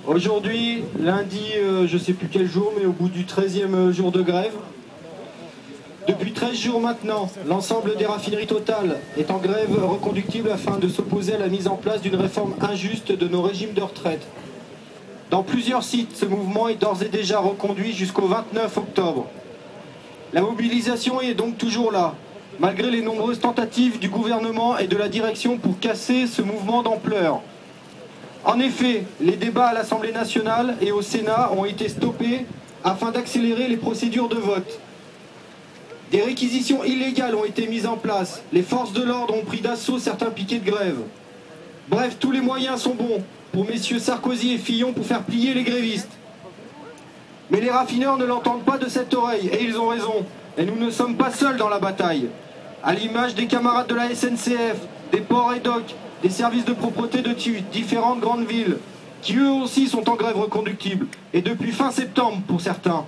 Aujourd'hui, lundi, je ne sais plus quel jour, mais au bout du 13e jour de grève. Depuis 13 jours maintenant, l'ensemble des raffineries Total est en grève reconductible afin de s'opposer à la mise en place d'une réforme injuste de nos régimes de retraite. Dans plusieurs sites, ce mouvement est d'ores et déjà reconduit jusqu'au 29 octobre. La mobilisation est donc toujours là, malgré les nombreuses tentatives du gouvernement et de la direction pour casser ce mouvement d'ampleur. En effet, les débats à l'Assemblée nationale et au Sénat ont été stoppés afin d'accélérer les procédures de vote. Des réquisitions illégales ont été mises en place. Les forces de l'ordre ont pris d'assaut certains piquets de grève. Bref, tous les moyens sont bons pour messieurs Sarkozy et Fillon pour faire plier les grévistes. Mais les raffineurs ne l'entendent pas de cette oreille, et ils ont raison. Et nous ne sommes pas seuls dans la bataille. À l'image des camarades de la SNCF, des ports et docks, des services de propreté de différentes grandes villes, qui eux aussi sont en grève reconductible, et depuis fin septembre pour certains.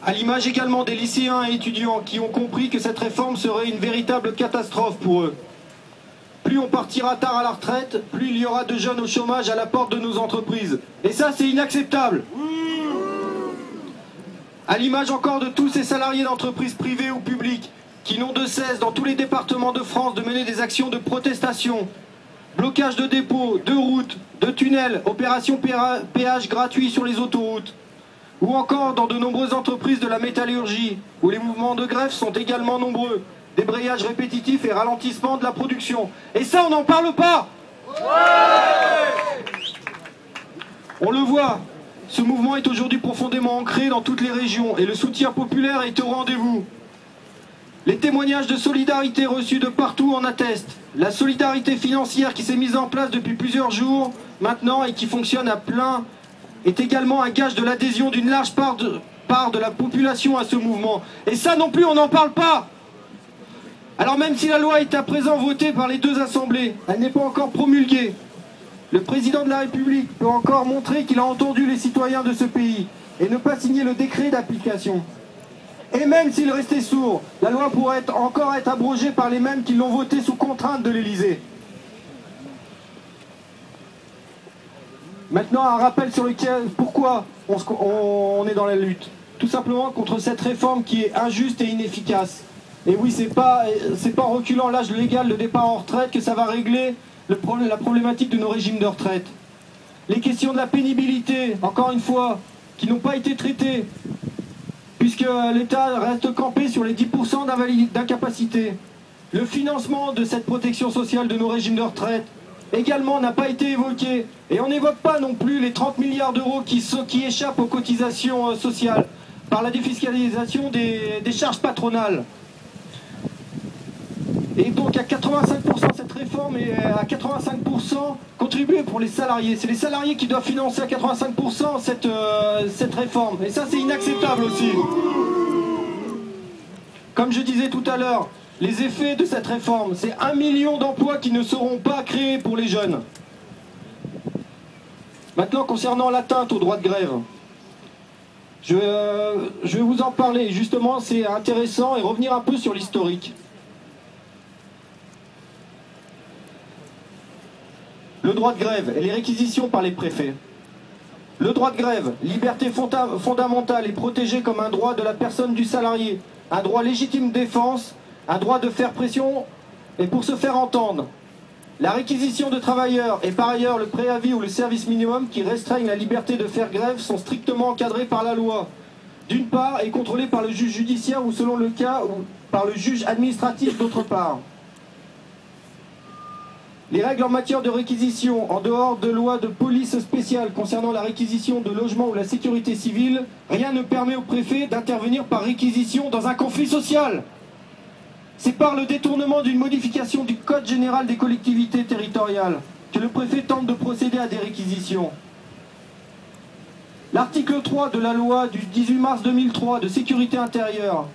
À l'image également des lycéens et étudiants qui ont compris que cette réforme serait une véritable catastrophe pour eux. Plus on partira tard à la retraite, plus il y aura de jeunes au chômage à la porte de nos entreprises. Et ça, c'est inacceptable. À l'image encore de tous ces salariés d'entreprises privées ou publiques qui n'ont de cesse dans tous les départements de France de mener des actions de protestation, blocage de dépôts, de routes, de tunnels, opération péage gratuit sur les autoroutes, ou encore dans de nombreuses entreprises de la métallurgie, où les mouvements de grève sont également nombreux, débrayage répétitif et ralentissement de la production. Et ça, on n'en parle pas. On le voit, ce mouvement est aujourd'hui profondément ancré dans toutes les régions et le soutien populaire est au rendez-vous. Les témoignages de solidarité reçus de partout en attestent. La solidarité financière qui s'est mise en place depuis plusieurs jours maintenant et qui fonctionne à plein est également un gage de l'adhésion d'une large part de la population à ce mouvement. Et ça non plus, on n'en parle pas. Alors même si la loi est à présent votée par les deux assemblées, elle n'est pas encore promulguée. Le président de la République peut encore montrer qu'il a entendu les citoyens de ce pays et ne pas signer le décret d'application. Et même s'il restait sourd, la loi pourrait encore être abrogée par les mêmes qui l'ont votée sous contrainte de l'Élysée. Maintenant, un rappel sur pourquoi on est dans la lutte. Tout simplement contre cette réforme qui est injuste et inefficace. Et oui, c'est pas en reculant l'âge légal de départ en retraite que ça va régler la problématique de nos régimes de retraite. Les questions de la pénibilité, encore une fois, qui n'ont pas été traitées, puisque l'État reste campé sur les 10% d'incapacité. Le financement de cette protection sociale de nos régimes de retraite également n'a pas été évoqué. Et on n'évoque pas non plus les 30 milliards d'euros qui échappent aux cotisations sociales par la défiscalisation des charges patronales. Et donc à 85%, cette réforme est à 85% contribuée pour les salariés. C'est les salariés qui doivent financer à 85% cette réforme. Et ça, c'est inacceptable aussi. Comme je disais tout à l'heure, les effets de cette réforme, c'est 1 million d'emplois qui ne seront pas créés pour les jeunes. Maintenant, concernant l'atteinte au droit de grève, je vais vous en parler. Justement, c'est intéressant et revenir un peu sur l'historique. Le droit de grève et les réquisitions par les préfets. Le droit de grève, liberté fondamentale et protégée comme un droit de la personne du salarié, un droit légitime de défense, un droit de faire pression et pour se faire entendre. La réquisition de travailleurs et par ailleurs le préavis ou le service minimum qui restreignent la liberté de faire grève sont strictement encadrés par la loi. D'une part, et contrôlés par le juge judiciaire ou selon le cas ou par le juge administratif d'autre part. Les règles en matière de réquisition, en dehors de lois de police spéciales concernant la réquisition de logements ou la sécurité civile, rien ne permet au préfet d'intervenir par réquisition dans un conflit social. C'est par le détournement d'une modification du Code général des collectivités territoriales que le préfet tente de procéder à des réquisitions. L'article 3 de la loi du 18 mars 2003 de sécurité intérieure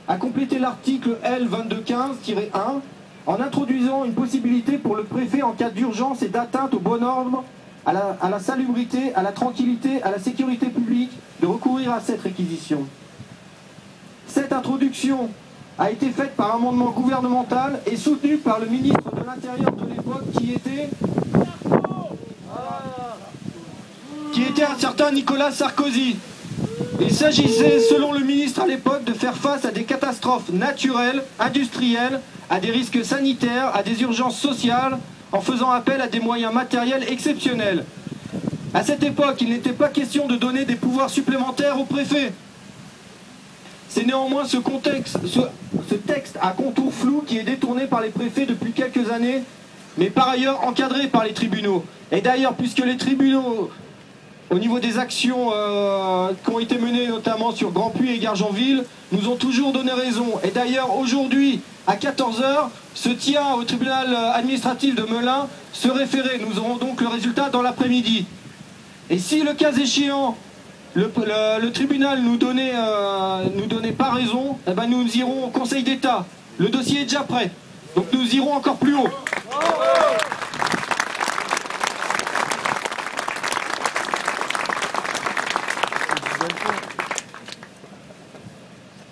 a complété l'article L 2215-1 en introduisant une possibilité pour le préfet en cas d'urgence et d'atteinte au bon ordre, à la salubrité, à la tranquillité, à la sécurité publique, de recourir à cette réquisition. Cette introduction a été faite par amendement gouvernemental et soutenue par le ministre de l'Intérieur de l'époque qui était un certain Nicolas Sarkozy. Il s'agissait, selon le ministre à l'époque, de faire face à des catastrophes naturelles, industrielles, à des risques sanitaires, à des urgences sociales, en faisant appel à des moyens matériels exceptionnels. À cette époque, il n'était pas question de donner des pouvoirs supplémentaires au préfet. C'est néanmoins ce texte à contours flous qui est détourné par les préfets depuis quelques années, mais par ailleurs encadré par les tribunaux. Et d'ailleurs, puisque les tribunaux, au niveau des actions qui ont été menées notamment sur Grand-Puy et Gargenville, nous ont toujours donné raison. Et d'ailleurs, aujourd'hui, à 14 h, se tient au tribunal administratif de Melun ce référé. Nous aurons donc le résultat dans l'après-midi. Et si, le cas échéant, le tribunal nous donnait pas raison, eh ben nous irons au Conseil d'État. Le dossier est déjà prêt. Donc nous irons encore plus haut.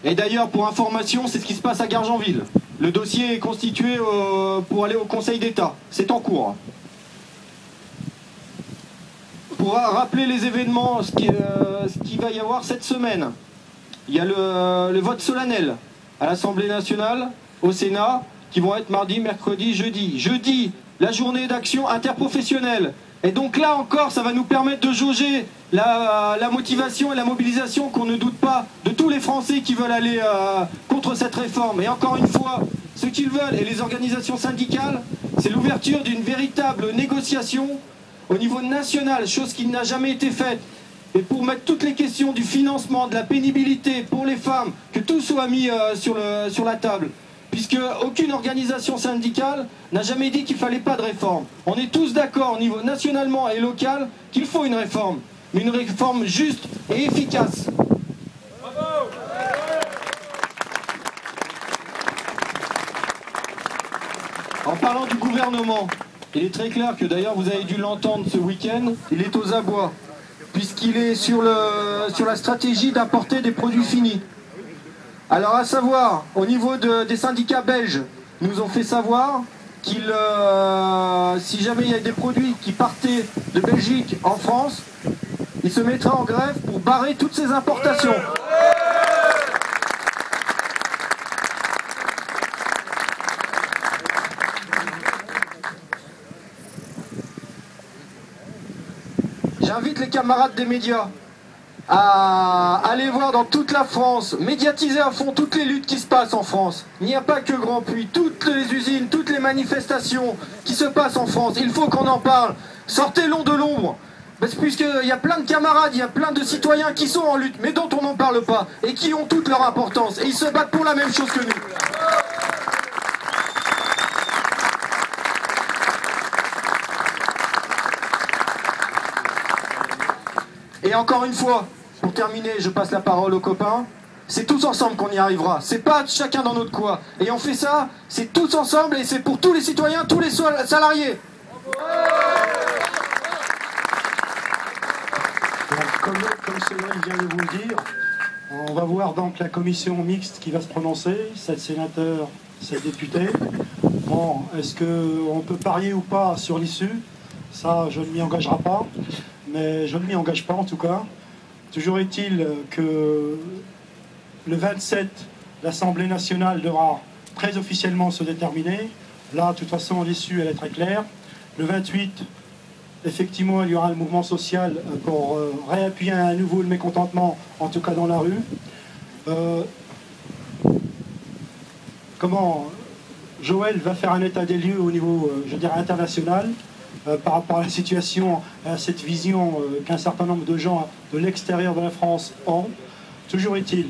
Et d'ailleurs, pour information, c'est ce qui se passe à Gargenville. Le dossier est constitué pour aller au Conseil d'État. C'est en cours. Pour rappeler les événements, ce qu'il va y avoir cette semaine, il y a le vote solennel à l'Assemblée nationale, au Sénat, qui vont être mardi, mercredi, jeudi. Jeudi, la journée d'action interprofessionnelle. Et donc là encore, ça va nous permettre de jauger la motivation et la mobilisation qu'on ne doute pas de tous les Français qui veulent aller contre cette réforme. Et encore une fois, ce qu'ils veulent, et les organisations syndicales, c'est l'ouverture d'une véritable négociation au niveau national, chose qui n'a jamais été faite. Et pour mettre toutes les questions du financement, de la pénibilité pour les femmes, que tout soit mis sur la table. Puisque aucune organisation syndicale n'a jamais dit qu'il ne fallait pas de réforme. On est tous d'accord au niveau nationalement et local qu'il faut une réforme, mais une réforme juste et efficace. En parlant du gouvernement, il est très clair que d'ailleurs vous avez dû l'entendre ce week-end, il est aux abois, puisqu'il est sur la stratégie d'apporter des produits finis. Alors à savoir, au niveau des syndicats belges, nous ont fait savoir qu'ils, si jamais il y a des produits qui partaient de Belgique en France, ils se mettraient en grève pour barrer toutes ces importations. J'invite les camarades des médias à aller voir dans toute la France, médiatiser à fond toutes les luttes qui se passent en France. Il n'y a pas que Grand-Puy, toutes les usines, toutes les manifestations qui se passent en France. Il faut qu'on en parle. Sortez-l'on de l'ombre. Puisqu'il y a plein de camarades, il y a plein de citoyens qui sont en lutte, mais dont on n'en parle pas, et qui ont toute leur importance. Et ils se battent pour la même chose que nous. Et encore une fois, pour terminer, je passe la parole aux copains. C'est tous ensemble qu'on y arrivera. C'est pas chacun dans notre coin. Et on fait ça, c'est tous ensemble et c'est pour tous les citoyens, tous les salariés. Comme cela vient de vous le dire, on va voir donc la commission mixte qui va se prononcer, 7 sénateurs, 7 députés. Bon, est-ce qu'on peut parier ou pas sur l'issue? Ça, je ne m'y engagerai pas, mais je ne m'y engage pas en tout cas. Toujours est-il que le 27, l'Assemblée nationale devra très officiellement se déterminer. Là, de toute façon, l'issue, elle est très claire. Le 28, effectivement, il y aura un mouvement social pour réappuyer à nouveau le mécontentement, en tout cas dans la rue. Joël va faire un état des lieux au niveau, je dirais, international, par rapport à la situation, à cette vision qu'un certain nombre de gens de l'extérieur de la France ont. Toujours est-il